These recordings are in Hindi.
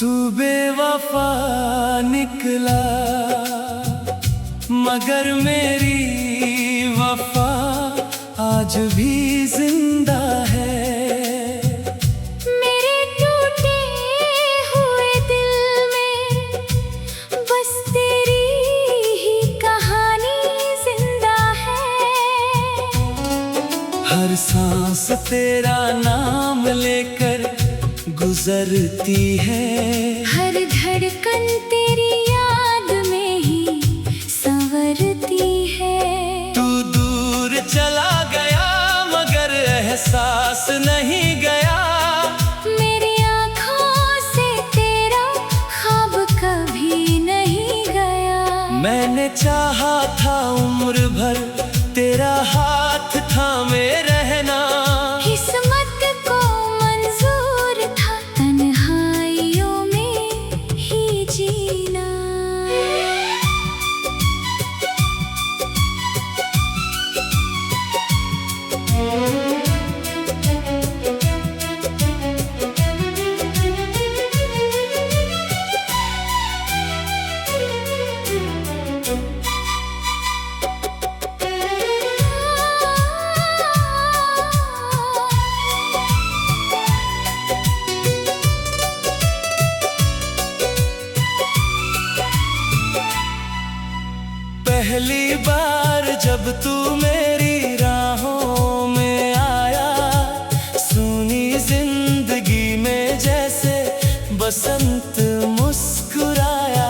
तू बेवफा निकला मगर मेरी वफा आज भी जिंदा है। मेरे टूटे हुए दिल में बस तेरी ही कहानी जिंदा है। हर सांस तेरा नाम लेकर गुजरती है। हर धड़कन तेरी याद में ही संवरती है। तू दूर चला गया मगर एहसास नहीं गया। मेरी आँखों से तेरा ख्वाब कभी नहीं गया। मैंने चाहा था उम्र भर तेरा हाथ थामे रहना। किस्मत को मंजूर था तन्हाइयों में ही जीना। पहली बार जब तू मेरी राहों में आया, सुनी जिंदगी में जैसे बसंत मुस्कुराया।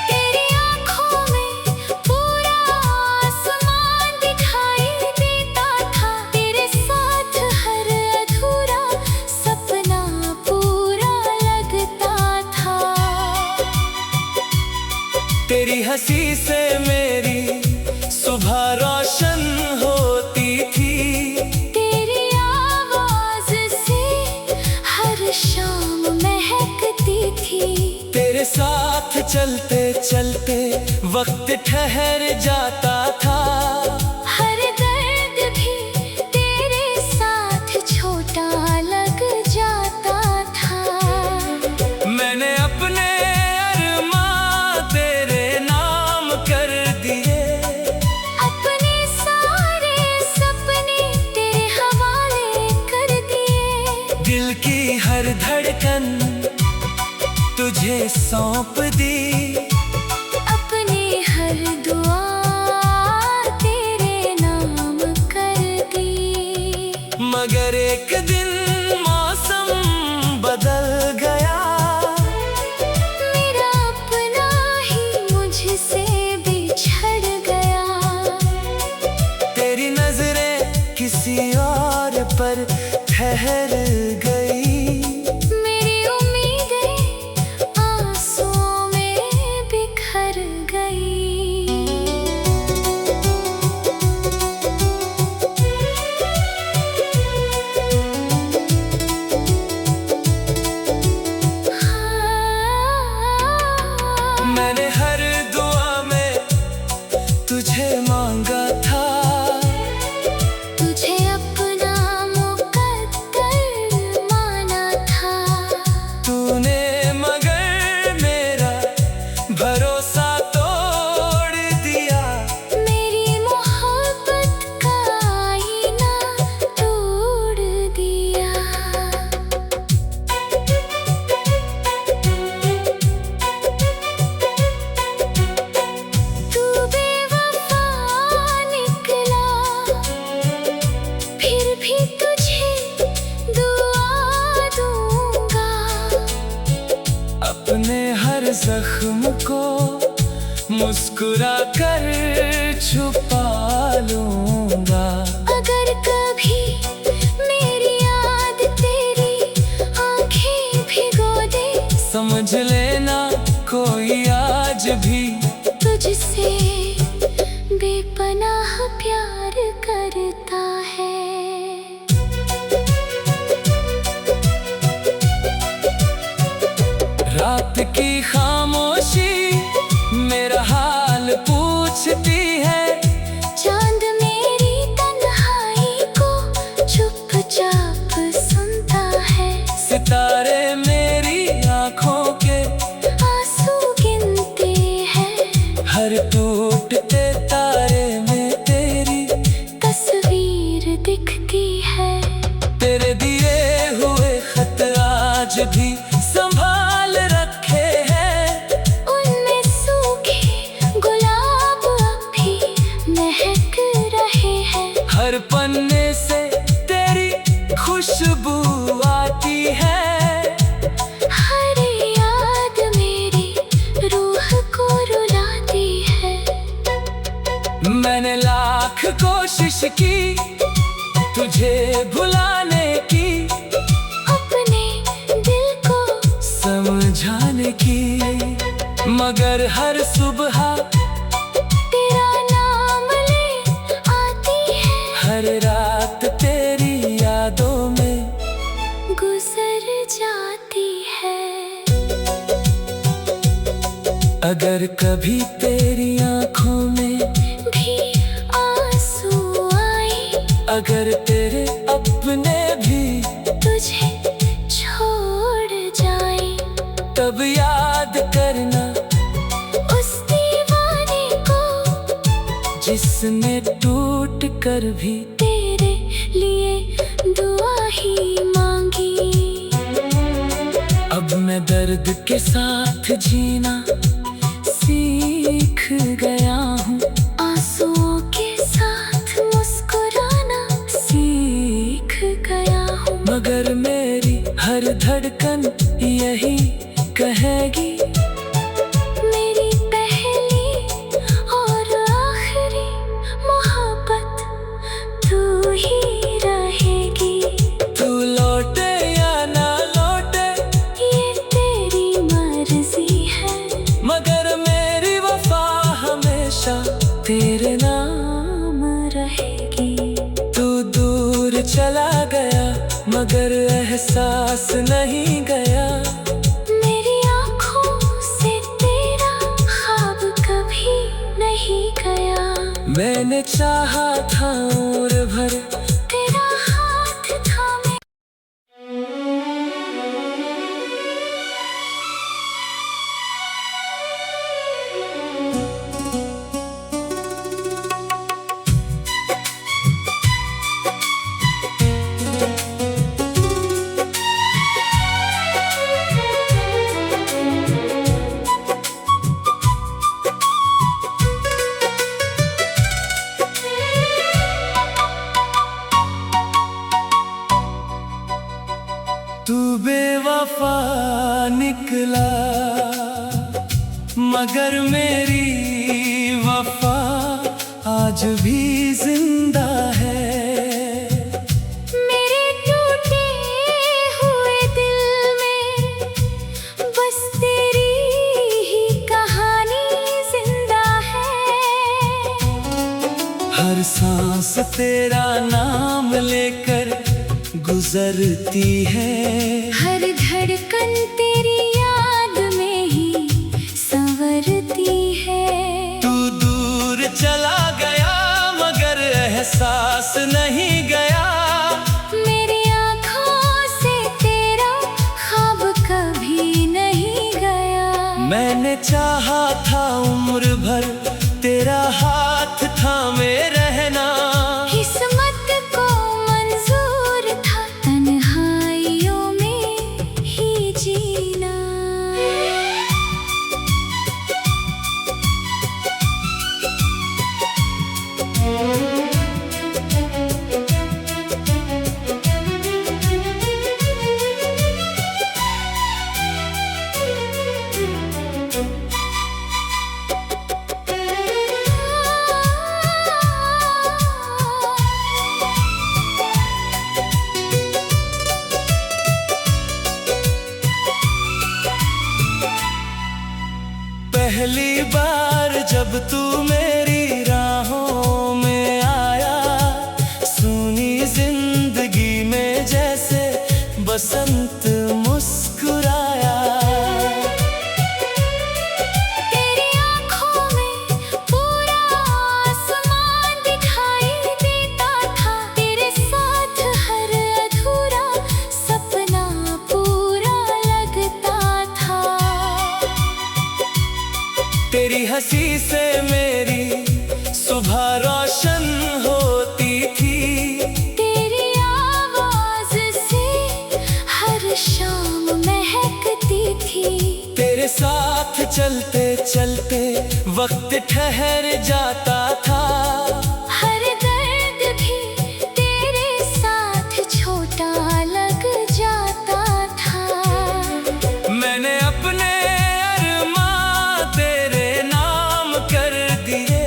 तेरी आँखों में पूरा आसमान दिखाई देता था। तेरे साथ हर अधूरा सपना पूरा लगता था। तेरी हंसी से मेरी सुबह रोशन होती थी। तेरी आवाज से हर शाम महकती थी। तेरे साथ चलते चलते वक्त ठहर जाता था। हर दर्द भी तेरे साथ छोटा लग जाता था। मैंने अपने अरमां तेरे नाम कर दिए। अपने सारे सपने तेरे हवाले कर दिए। दिल की हर धड़कन तुझे सौंप दी। अपनी हर दुआ तेरे नाम कर दी। मगर एक दिन मौसम बदल गया। मेरा अपना ही मुझसे बिछड़ गया। तेरी नजरें किसी और पर ठहर गई। मेरी उम्मीदें आंसुओं में बिखर गई। मैंने हर दुआ में तुझे मांगा था। तुझे अपना मुकद्दर माना था। तूने मगर मेरा भरोसा तोड़ दिया। मेरी मोहब्बत का आईना तोड़ दिया। तू बेवफा निकला फिर भी तुझे दुआ दूंगा। अपने हर जख्म को मुस्कुरा कर छुपा लूंगा। अगर कभी मेरी याद तेरी आंखें भिगो दे, समझ लेना कोई आज भी तुझसे बेपनाह प्यार करता है। रात की खामोशी मेरा हाल पूछती है। चांद में भी संभाल रखे हैं। उनमें सूखे गुलाब अब भी महक रहे हैं। हर पन्ने से तेरी खुशबू आती है। हर याद मेरी रूह को रुलाती है। मैंने लाख कोशिश की तुझे भुलाने की, अपने दिल को समझाने की, मगर हर सुबह तेरा नाम ले आती है। हर रात तेरी यादों में गुजर जाती है। अगर कभी तेरी आंखों में भी आंसू आए, अगर तेरे अपने भी तुझे छोड़ जाए, तब याद करना उस दीवाने को जिसने टूट कर भी तेरे लिए दुआ ही मांगी। अब मैं दर्द के साथ जीना सीख गया हूँ। आंसुओं के साथ मुस्कुराना सीख गया हूँ। मगर मेरी हर धड़कन यही कहेगी, मेरी पहली और आखिरी मोहब्बत तू ही रहेगी। तू लौटे या ना लौटे ये तेरी मर्जी है, मगर मेरी वफा हमेशा तेरे नाम रहेगी। तू दूर चला गया मगर एहसास नहीं गया। मेरी आँखों से तेरा ख्वाब कभी नहीं गया। मैंने चाहा था उम्र भर तेरा हाथ थामे। तू बेवफा निकला मगर मेरी वफा आज भी जिंदा है। मेरे टूटे हुए दिल में बस तेरी ही कहानी जिंदा है। हर सांस तेरा नाम लेकर गुजरती है। हर धड़कन तेरी याद में ही संवरती है। तू दूर चला गया मगर एहसास नहीं गया। मेरी आँखों से तेरा ख्वाब कभी नहीं गया। मैंने चाहा था उम्र भर तेरा हाथ थामे रहना। किस्मत को मंजूर था तन्हाइयों में ही जीना। पहली बार जब तू मेरी राहों में आया, सुनी जिंदगी में जैसे बसंत मुस्कुराया। तेरी आँखों में पूरा आसमान दिखाई देता था। तेरे साथ हर अधूरा सपना पूरा लगता था। तेरी हंसी से मेरी सुबह रोशन होती थी। तेरी आवाज से हर शाम मैं तेरे साथ चलते चलते वक्त ठहर जाता था। हर दर्द भी तेरे साथ छोटा लग जाता था। मैंने अपने अरमां तेरे नाम कर दिए,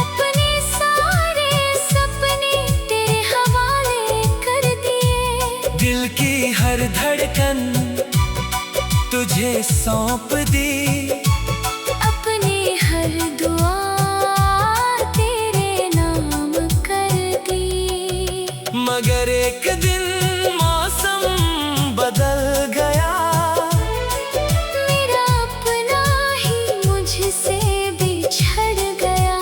अपने सारे सपने तेरे हवाले कर दिए। दिल की हर धड़कन तुझे सौंप दी, अपनी हर दुआ तेरे नाम कर दी। मगर एक दिन मौसम बदल गया, मेरा अपना ही मुझसे बिछड़ गया।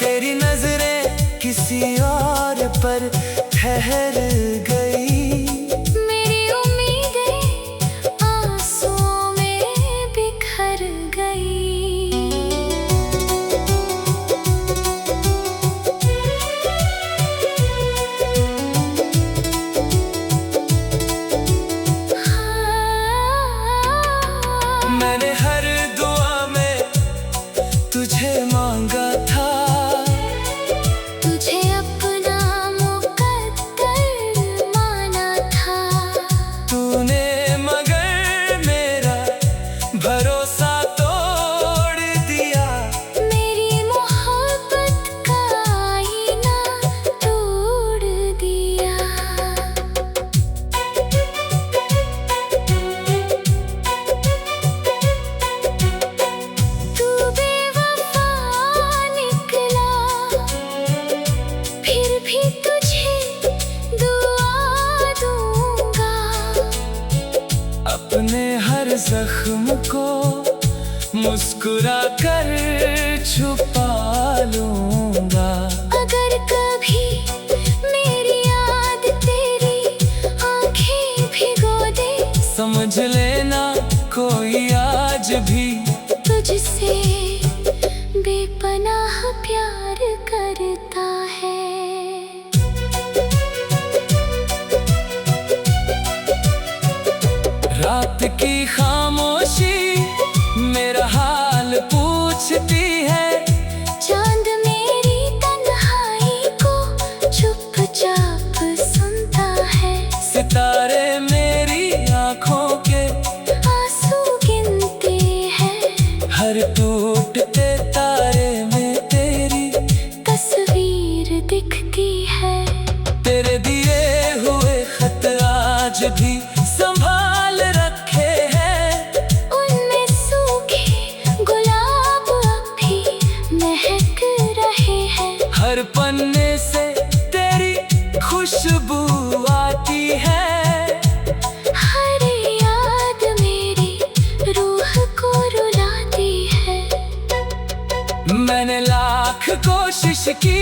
तेरी नजरें किसी और पर ठहर गई, मेरी उम्मीदें आंसुओं में बिखर गई। मैंने हर दुआ में तुझे मांगा था, तुझे अपना मुकद्दर माना था। तूने मगर मेरा भरोसा तोड़ दिया। मेरी मोहब्बत का आईना तोड़ दिया। तू बेवफा निकला, फिर भी तुझे दुआ दूंगा। अपने हर जख्म को मुस्कुरा कर छुपा लूंगा। अगर कभी मेरी याद तेरी आंखें भिगो दे, समझ लेना कोई आज भी तुझसे बेपनाह प्यार करता है। रात की खामोशी मेरा हाल पूछती है, चांद मेरी तन्हाई को चुपचाप सुनता है। सितारे मेरी आंखों के आंसू गिनते हैं, हर टूटते तारे में तेरी तस्वीर दिखती है। तेरे दिए हुए खत आज भी संभाल रखे हैं, उनमें सूखे गुलाब अब भी महक रहे हैं। हर पन्ने से तेरी खुशबू आती है। हर याद मेरी रूह को रुलाती है। मैंने लाख कोशिश की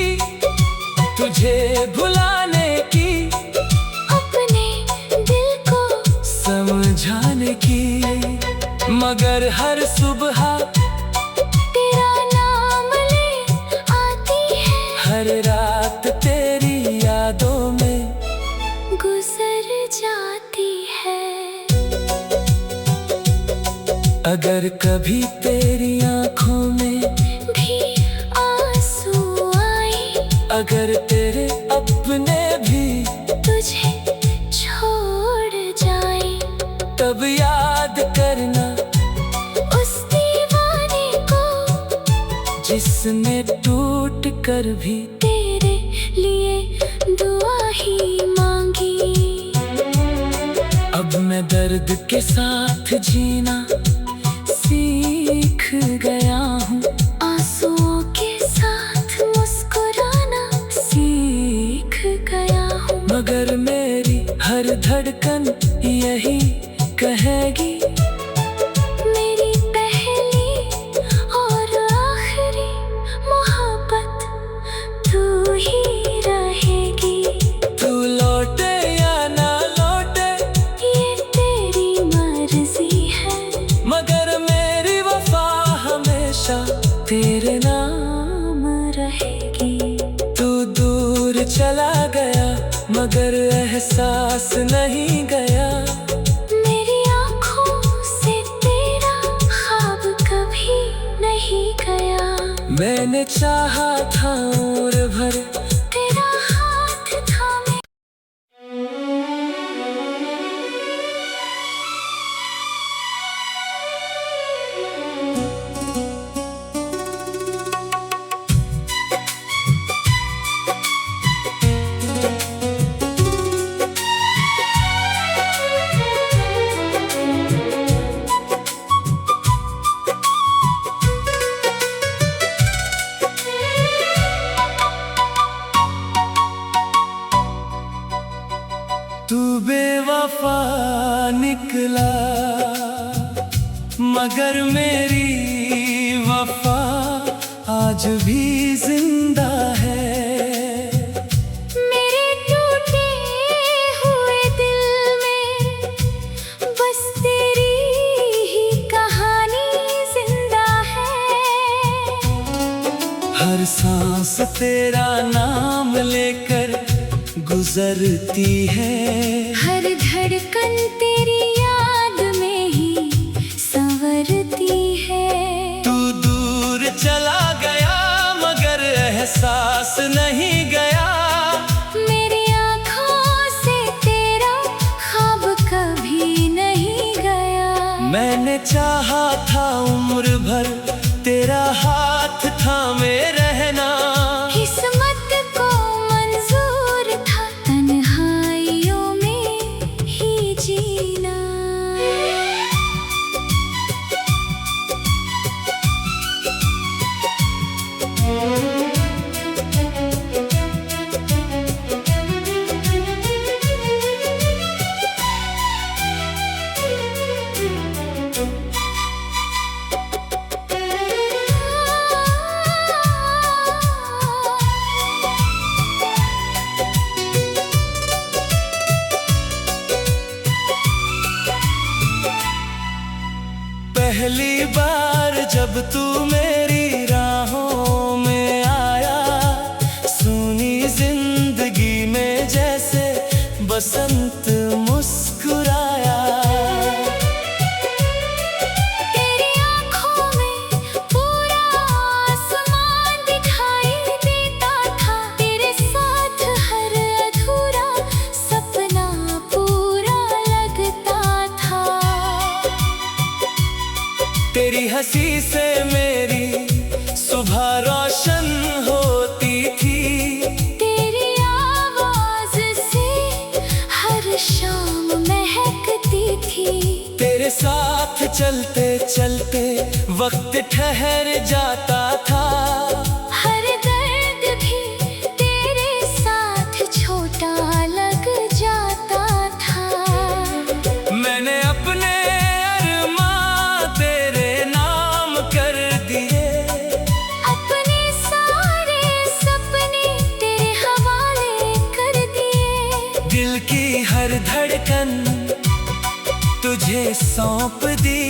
तुझे भुलाने की, अपने दिल को समझाने की, मगर हर सुबह तेरा नाम ले आती है। हर रात तेरी यादों में गुजर जाती है। अगर कभी तेरी आंखों में भी आंसू आए, अगर तेरे अपने भी तुझे छोड़ जाए, तब याद करना उस दीवाने को जिसने टूट कर भी तेरे लिए दुआ ही मांगी। अब मैं दर्द के साथ जीना सीख गया हूँ, आंसुओं के साथ मुस्कुराना सीख गया हूँ। मगर मेरी हर धड़कन यही कहेगी, मेरी पहली और आखिरी मोहब्बत तू ही रहेगी। तू लौटे या ना लौटे ये तेरी मर्जी है, मगर मेरी वफा हमेशा तेरे नाम रहेगी। तू दूर चला गया मगर एहसास नहीं गया, मेरी आँखों चाहा था उम्र भर तेरा हाथ थामे। तू बेवफा निकला मगर मेरी वफा आज भी जिंदा है। मेरे टूटे हुए दिल में बस तेरी ही कहानी जिंदा है। हर सांस तेरा नाम लेकर गुजरती है। हर धड़कन तेरी याद में ही संवरती है। तू दूर चला गया मगर एहसास नहीं गया। मेरी आँखों से तेरा ख्वाब कभी नहीं गया। मैंने चाहा था उम्र भर तेरा हाथ थामे रहना। किस्मत को मंजूर था तन्हाइयों में ही जीना। पहली बार जब तू मेरी राहों में आया, सुनी जिंदगी में जैसे बसंत मुस्कुराया। तेरी आँखों में पूरा आसमान दिखाई देता था। तेरे साथ हर अधूरा सपना पूरा लगता था। तेरी हंसी से मेरी सुबह रोशन होती थी। तेरी आवाज से हर शाम महकती थी। तेरे साथ चलते चलते वक्त ठहर जाता था। हर दर्द भी तेरे साथ छोटा लग जाता था। मैंने अपने अरमां तेरे नाम कर दिए। अपने सारे सपने तेरे हवाले कर दिए। दिल की हर धड़कन तुझे सौंप दी।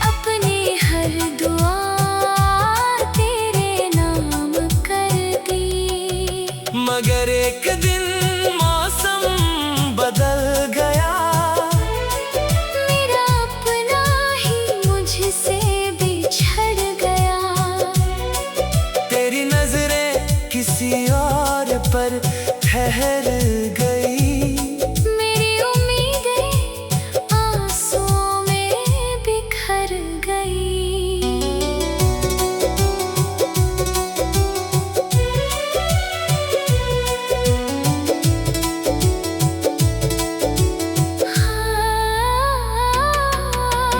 अपनी हर दुआ तेरे नाम कर दी। मगर एक दिन मौसम बदल गया। मेरा अपना ही मुझसे बिछड़ गया। तेरी नजरें किसी और पर ठहर गई। मेरी उम्मीदें आंसुओं में बिखर गई।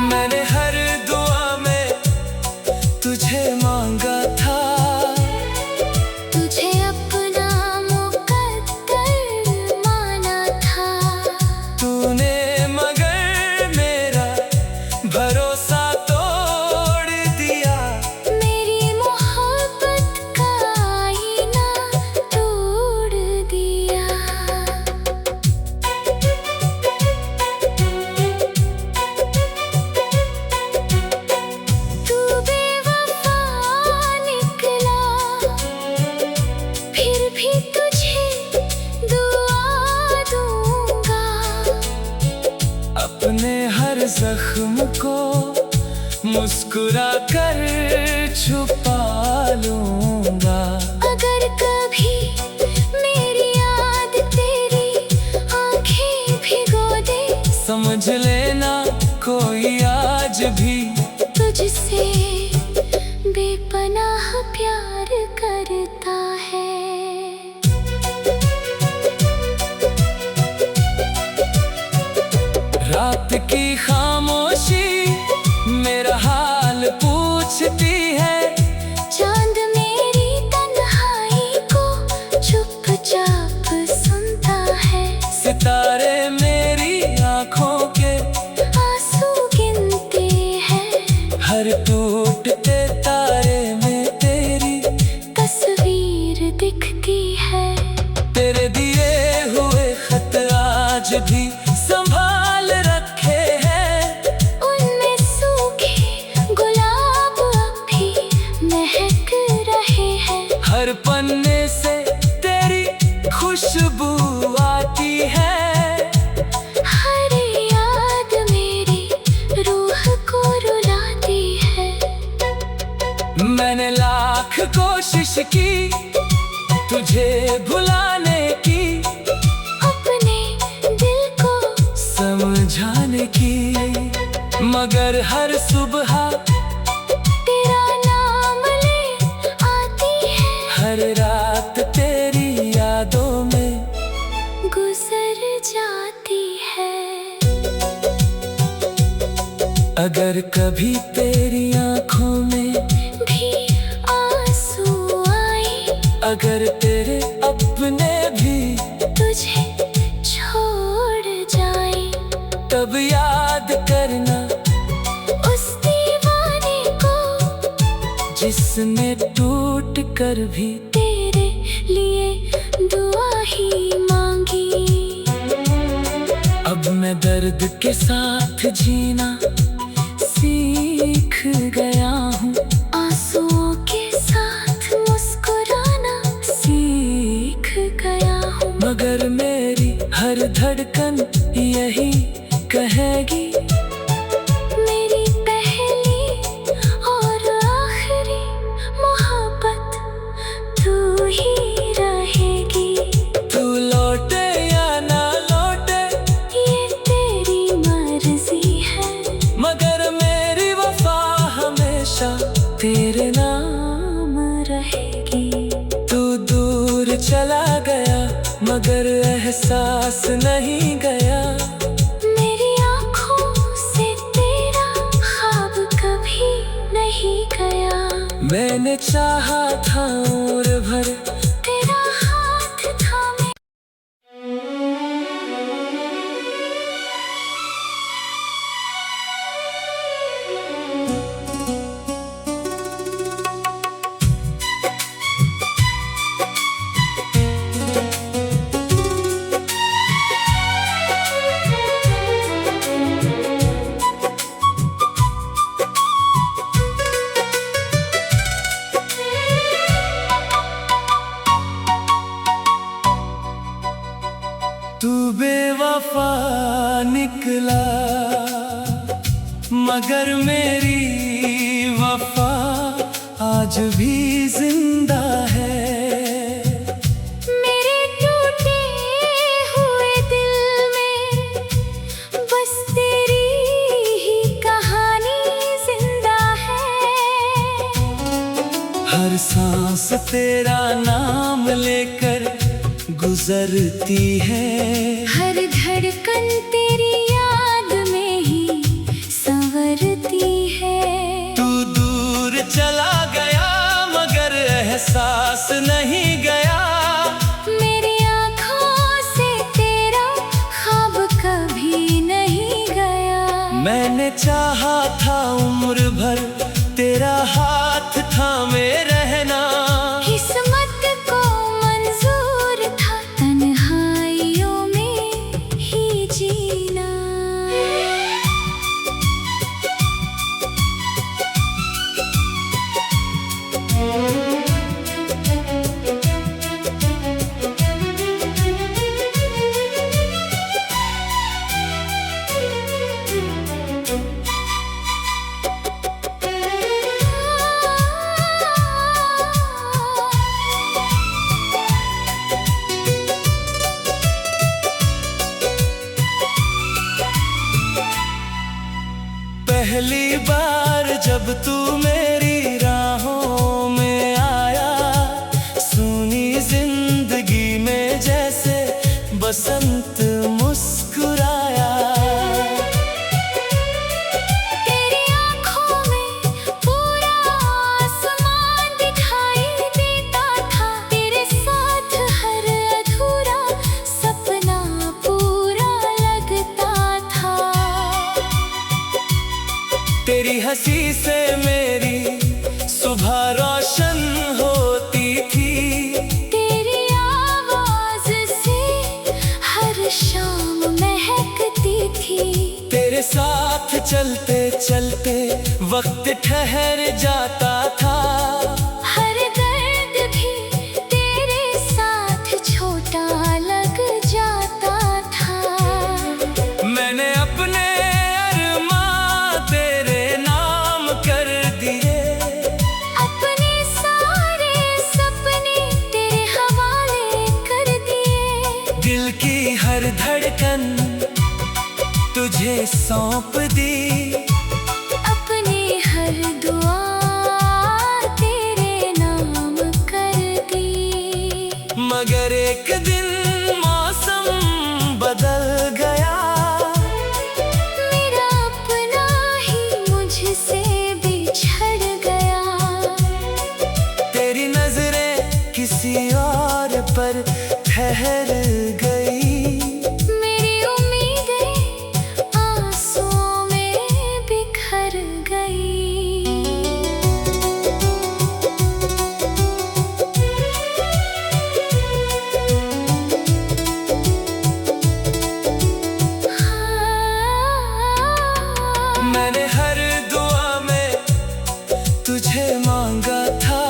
मैंने हर दुआ में तुझे मांगा था। तुझे अपना मुकद्दर माना था। तूने मगर मेरा भरोसा तोड़ दिया। मेरी मोहब्बत का आईना तोड़ दिया। तू बेवफा निकला, फिर भी तुझे दुआ दूंगा। अपने हर जख्म को मुस्कुरा कर छुपा लूंगा। अगर कभी मेरी याद तेरी आंखें भिगो दे, समझ लेना कोई आज भी तुझसे बेपनाह प्यार करता है। रात की खामोशी मेरा हाल पूछती है, चांद मेरी तन्हाई को चुपचाप सुनता है। सितारे मेरी आंखों के आंसू गिनते हैं, हर टूटते तारे में तेरी तस्वीर दिखती है। तेरे दिए हुए खत आज भी संभाल रखे हैं, उनमें सूखे गुलाब अब भी महक रहे हैं। हर पन्ने से तेरी खुशबू आती है, हर याद मेरी रूह को रुलाती है। मैंने लाख कोशिश की तुझे भुलाने की, अपने दिल को समझाने की, मगर हर सुबह तेरा नाम ले आती है। हर रात तेरी यादों में गुजर जाती है। अगर कभी तेरी आंखों में भी आंसू आए, अगर तेरे अपने भी तुझे छोड़ जाए, तब याद करना उस दीवाने को जिसने टूट कर भी तेरे लिए दुआ ही मांगी। अब मैं दर्द के साथ जीना सीख गया हूँ, आंसुओं के साथ मुस्कुराना सीख गया हूँ। मगर मेरी हर धड़कन यही कहेगी, मेरी पहली और आखिरी मोहब्बत तू ही रहेगी। तू लौटे या ना लौटे ये तेरी मर्जी है, मगर मेरी वफा हमेशा तेरे नाम रहेगी। तू दूर चला गया मगर एहसास नहीं गया, मेरी आँखों से तेरा ख्वाब कभी नहीं गया। मैंने चाहा था उम्र भर तेरा हाथ थामे, तू बेवफा निकला मगर मेरी वफा आज भी जिंदा है। मेरे टूटे हुए दिल में बस तेरी ही कहानी जिंदा है। हर सांस तेरा नाम लेकर गुजरती है, हर धड़कन तेरी याद में ही संवरती है। तू दूर चला गया मगर एहसास नहीं गया, मेरी आँखों से तेरा ख्वाब कभी नहीं गया। मैंने चाहा था उम्र भर तेरा हाथ थामे रहना, किस्मत को मंजूर था तन्हाइयों में ही जीना। पहली बार जब तू मेरी राहों में आया, सुनी जिंदगी में जैसे बसंत मुस्कुराया। तेरी आँखों में पूरा आसमान दिखाई देता था, तेरे साथ हर अधूरा सपना पूरा लगता था। तेरी हंसी से मेरी सुबह रोशन होती थी, तेरी आवाज से हर शाम महकती थी। तेरे साथ चलते चलते वक्त ठहर जाता था। हर दर्द भी तेरे साथ छोटा लग जाता था। मैंने अपने अरमां तेरे नाम कर दिए, अपने सारे सपने तेरे हवाले कर दिए। दिल की हर धड़कन तुझे सौंप दी, अपनी हर दुआ तेरे नाम कर दी। मगर एक दिन मौसम बदल गया, मेरा अपना ही मुझसे बिछड़ गया। तेरी नजरें किसी और पर ठहर गई। मेरी उम्मीदें आंसुओं में बिखर गई। मैंने हर दुआ में तुझे मांगा था,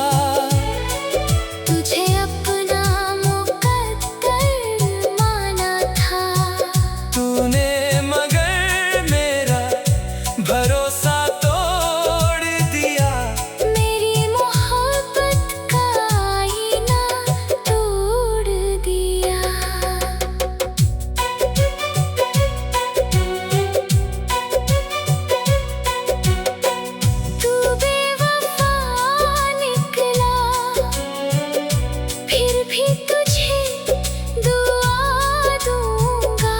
तुझे अपना मुकद्दर माना था। तूने मगर मेरा भरोसा तोड़ दिया। मेरी मोहब्बत का आईना तोड़ दिया। तू बेवफा निकला, फिर भी तुझे दुआ दूंगा।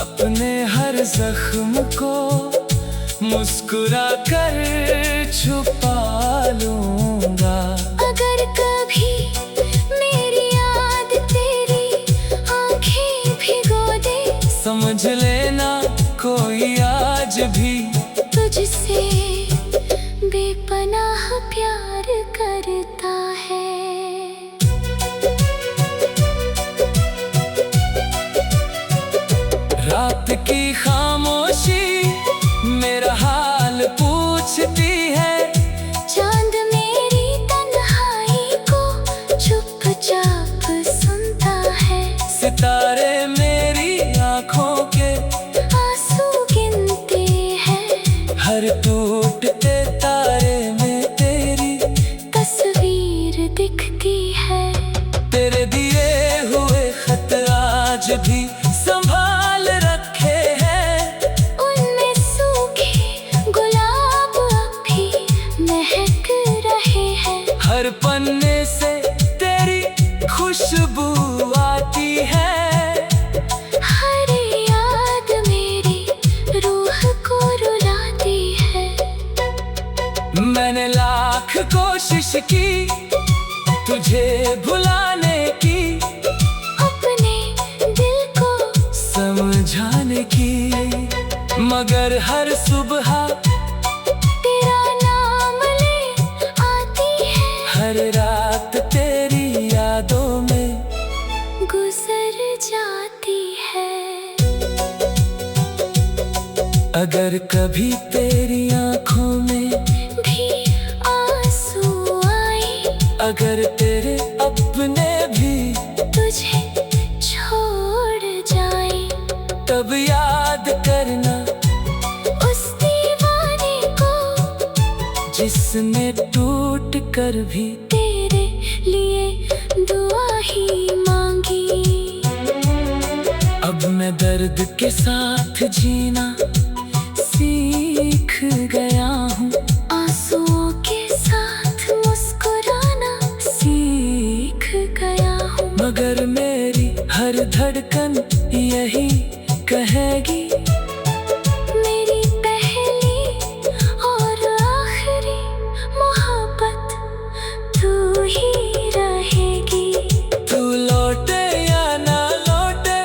अपने हर जख्म को मुस्कुरा कर छुपा लूंगा। अगर कभी मेरी याद तेरी आंखें भिगो दे, समझ लेना कोई आज भी तुझसे बेपनाह प्यार करता है। रात की खामोशी मेरा हाल पूछती है, चांद मेरी तन्हाई को चुपचाप सुनता है। सितारे मेरी आंखों के आंसू गिनते हैं, हर टूटते तारे में तेरी तस्वीर दिखती है। तेरे दिए हुए खत आज भी संभाल रखे हैं, उनमें सूखे गुलाब अब भी महक रहे हैं। हर पन्ने से तेरी खुशबू आती है। हर याद मेरी रूह को रुलाती है। मैंने लाख कोशिश की तुझे भुलाने की, अपने दिल को समझाने की, मगर हर सुबह तेरा नाम ले आती है। हर रात तेरी यादों में गुजर जाती है। अगर कभी तेरी आंखों में भी आंसू आए, अगर तेरे अपने भी तुझे छोड़ जाए, तब याद करना उस दीवाने को जिसने टूट कर भी तेरे लिए दुआ ही मांगी। अब मैं दर्द के साथ जीना सीख गया हूँ। आंसुओं के साथ मुस्कुराना सीख गया हूँ। मगर मेरी हर धड़कन यही कहेगी, मेरी पहली और आखिरी मोहब्बत तू ही रहेगी। तू लौटे या ना लौटे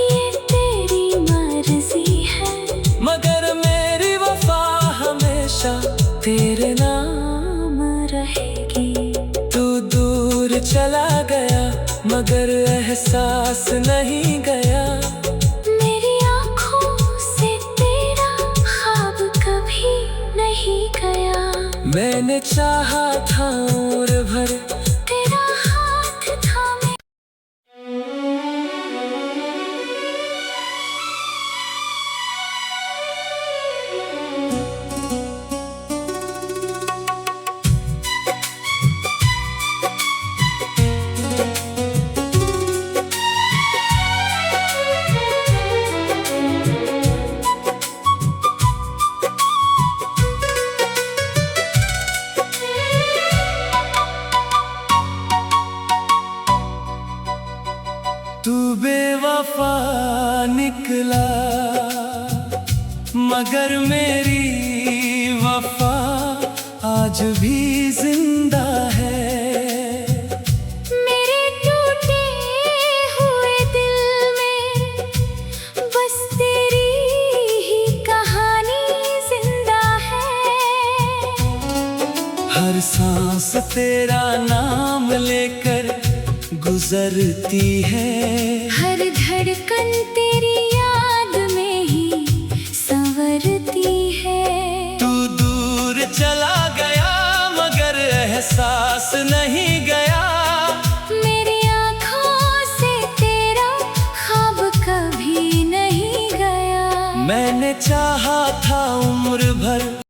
ये तेरी मर्जी है, मगर मेरी वफा हमेशा तेरे नाम रहेगी। तू दूर चला गया मगर एहसास नहीं गया। मेरी आँखों से तेरा ख्वाब कभी नहीं गया। मैंने चाहा था उम्र भर तेरा हाथ थामे। तू बेवफा निकला मगर मेरी वफा आज भी जिंदा है। मेरे टूटे हुए दिल में बस तेरी ही कहानी जिंदा है। हर सांस तेरा नाम लेकर गुजरती है। हर धड़कन तेरी याद में ही संवरती है। तू दूर चला गया मगर एहसास नहीं गया। मेरी आँखों से तेरा ख्वाब कभी नहीं गया। मैंने चाहा था